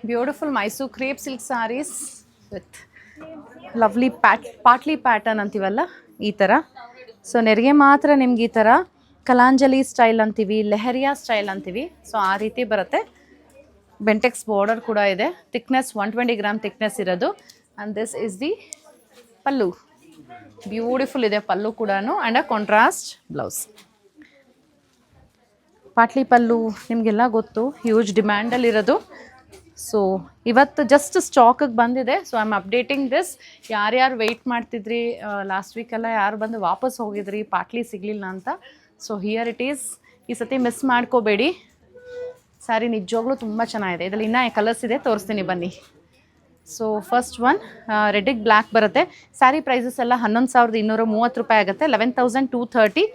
Beautiful Mysuru crepe silk sarees with lovely ಪಾಟ್ಲಿ pattern ಅಂತೀವಲ್ಲ ಈ ಥರ. ಸೊ ನೆರಿಗೆ ಮಾತ್ರ ನಿಮ್ಗೆ ಈ ಥರ ಕಲಾಂಜಲಿ ಸ್ಟೈಲ್ ಅಂತೀವಿ, ಲೆಹರಿಯಾ ಸ್ಟೈಲ್ ಅಂತೀವಿ. ಸೊ ಆ ರೀತಿ ಬರುತ್ತೆ. ಬೆಂಟೆಕ್ಸ್ ಬಾರ್ಡರ್ ಕೂಡ ಇದೆ. ಥಿಕ್ನೆಸ್ 120 ಗ್ರಾಮ್ ಥಿಕ್ನೆಸ್ ಇರೋದು. And this is the pallu. Beautiful ಇದೆ ಪಲ್ಲು ಕೂಡ. And a contrast blouse. Patli pallu ನಿಮಗೆಲ್ಲ ಗೊತ್ತು, ಹ್ಯೂಜ್ ಡಿಮ್ಯಾಂಡಲ್ಲಿರೋದು. ಸೊ ಇವತ್ತು ಜಸ್ಟ್ ಸ್ಟಾಕಿಗೆ ಬಂದಿದೆ. So I am updating this. ಯಾರ್ಯಾರು ವೆಯ್ಟ್ ಮಾಡ್ತಿದ್ರಿ, ಲಾಸ್ಟ್ ವೀಕೆಲ್ಲ ಯಾರು ಬಂದು ವಾಪಸ್ ಹೋಗಿದ್ರಿ ಪಾಟ್ಲಿ ಸಿಗಲಿಲ್ಲ ಅಂತ. So here it is. ಈ ಸತಿ ಮಿಸ್ ಮಾಡ್ಕೋಬೇಡಿ. ಸ್ಯಾರಿ ನಿಜವಾಗ್ಲೂ ತುಂಬ ಚೆನ್ನಾಗಿದೆ. ಇದರಲ್ಲಿ ಇನ್ನೂ ಕಲರ್ಸ್ ಇದೆ, ತೋರಿಸ್ತೀನಿ ಬನ್ನಿ. ಸೊ ಫಸ್ಟ್ ಒನ್ ರೆಡ್ಡಿಗೆ ಬ್ಲ್ಯಾಕ್ ಬರುತ್ತೆ. ಸ್ಯಾರಿ ಪ್ರೈಸಸ್ ಎಲ್ಲ 11,230 ರೂಪಾಯಿ ಆಗುತ್ತೆ. 11,230.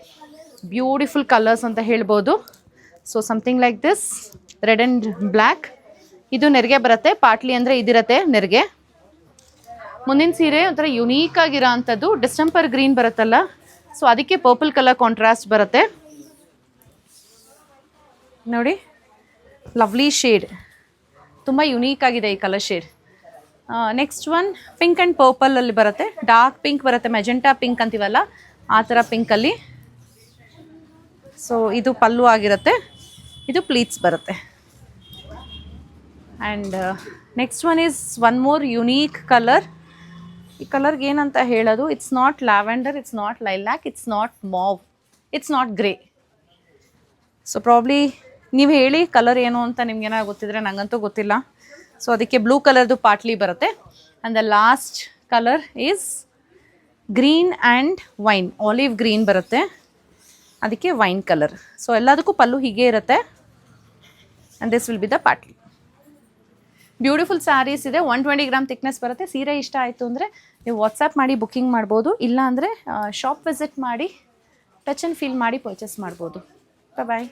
ಬ್ಯೂಟಿಫುಲ್ ಕಲರ್ಸ್ ಅಂತ ಹೇಳ್ಬೋದು. So something like this red and black. ಇದು ನೆರಿಗೆ ಬರುತ್ತೆ. ಪಾಟ್ಲಿ ಅಂದರೆ ಇದಿರತ್ತೆ ನೆರಿಗೆ. ಮುಂದಿನ ಸೀರೆ ಒಂಥರ ಯುನೀಕ್ ಆಗಿರೋ ಅಂಥದ್ದು ಡಿಸ್ಟೆಂಪರ್ ಗ್ರೀನ್ ಬರುತ್ತಲ್ಲ, ಸೊ ಅದಕ್ಕೆ ಪರ್ಪಲ್ ಕಲರ್ ಕಾಂಟ್ರಾಸ್ಟ್ ಬರುತ್ತೆ ನೋಡಿ. ಲವ್ಲಿ ಶೇಡ್, ತುಂಬ ಯುನೀಕ್ ಆಗಿದೆ ಈ colour shade. Next one pink and ಪರ್ಪಲಲ್ಲಿ ಬರುತ್ತೆ. ಡಾರ್ಕ್ ಪಿಂಕ್ ಬರುತ್ತೆ, ಮೆಜೆಂಟಾ ಪಿಂಕ್ ಅಂತೀವಲ್ಲ ಆ ಥರ ಪಿಂಕಲ್ಲಿ. ಸೊ ಇದು ಪಲ್ಲು ಆಗಿರುತ್ತೆ, ಇದು ಪ್ಲೀಟ್ಸ್ ಬರುತ್ತೆ. And next one is one more unique colour. ಈ ಕಲರ್ಗೆ ಏನಂತ ಹೇಳೋದು, it's not lavender, it's not lilac, it's not mauve, it's not grey. So probably ನೀವು ಹೇಳಿ ಕಲರ್ ಏನು ಅಂತ ನಿಮ್ಗೇನಾರು ಗೊತ್ತಿದ್ರೆ, ನನಗಂತೂ ಗೊತ್ತಿಲ್ಲ. ಸೊ ಅದಕ್ಕೆ ಬ್ಲೂ ಕಲರ್ದು ಪಾಟ್ಲಿ ಬರುತ್ತೆ. And the last colour is green and wine, olive green ಬರುತ್ತೆ, ಅದಕ್ಕೆ ವೈನ್ ಕಲರ್. ಸೊ ಎಲ್ಲದಕ್ಕೂ ಪಲ್ಲು ಹೀಗೆ ಇರುತ್ತೆ. And this will be the ಪಾಟ್ಲಿ. ಬ್ಯೂಟಿಫುಲ್ ಸ್ಯಾರೀಸ್ ಇದೆ. 120 ಗ್ರಾಮ್ ಥಿಕ್ನೆಸ್ ಬರುತ್ತೆ. ಸೀರೆ ಇಷ್ಟ ಆಯಿತು ಅಂದರೆ ನೀವು ವಾಟ್ಸಪ್ ಮಾಡಿ ಬುಕ್ಕಿಂಗ್ ಮಾಡ್ಬೋದು. ಇಲ್ಲ ಅಂದರೆ ಶಾಪ್ ವಿಸಿಟ್ ಮಾಡಿ ಟಚ್ ಆ್ಯಂಡ್ ಫೀಲ್ ಮಾಡಿ ಪರ್ಚೇಸ್ ಮಾಡ್ಬೋದು. ಬಾಯ್.